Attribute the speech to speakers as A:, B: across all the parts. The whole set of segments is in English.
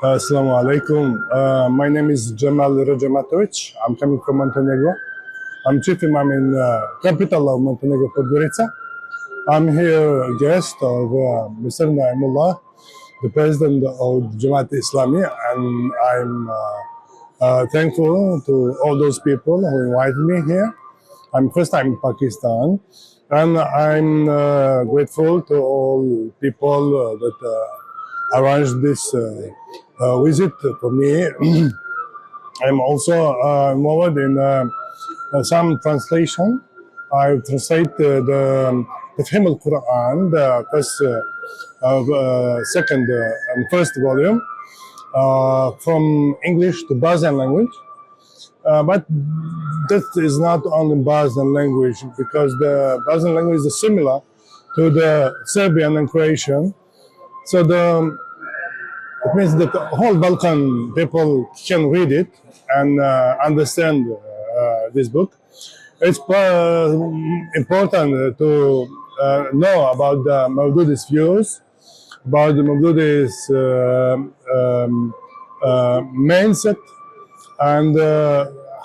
A: Assalamu alaikum. My name is Jamal Rajamatovic. I'm coming from Montenegro. I'm chief imam in capital of Montenegro, Podgorica. I'm here guest of Mr. Naimullah, the president of Jamaat Islami, and I'm thankful to all those people who invited me here. I'm first time in Pakistan, and I'm grateful to all people that arranged this visit for me. I'm also involved in some translation. I translate the Tafheem-ul-Quran, the first, second and first volume from English to Bosnian language. But that is not only Bosnian language, because the Bosnian language is similar to the Serbian and Croatian. So it means that the whole Balkan people can read it and understand this book. It's important to know about the Maududi's views, about the Maududi's mindset, and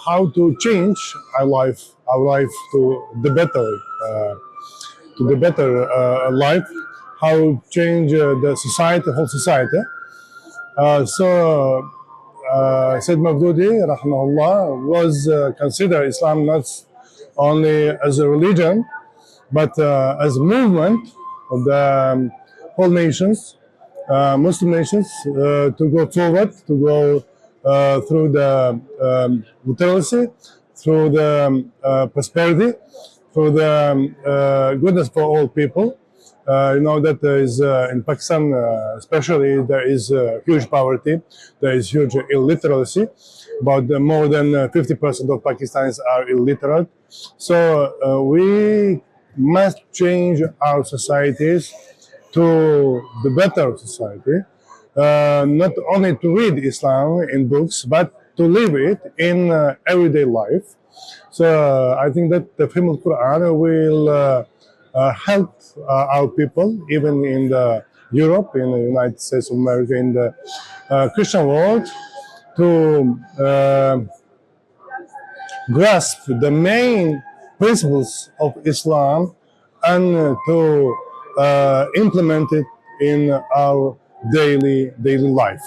A: how to change our life to the better life, how change the society, whole society. Sayyid Maududi, rahimahullah, was considered Islam not only as a religion, but as a movement of the whole nations, Muslim nations, to go forward, to go through the literacy, through the prosperity, through the goodness for all people. You know that there is in Pakistan, especially, there is huge poverty, there is huge illiteracy. About more than 50% of Pakistanis are illiterate. So we must change our societies to the better society, not only to read Islam in books, but to live it in everyday life. So I think that the Tafheem-ul-Quran will help our people, even in the Europe, in the United States of America, in the Christian world, to grasp the main principles of Islam and to implement it in our daily life.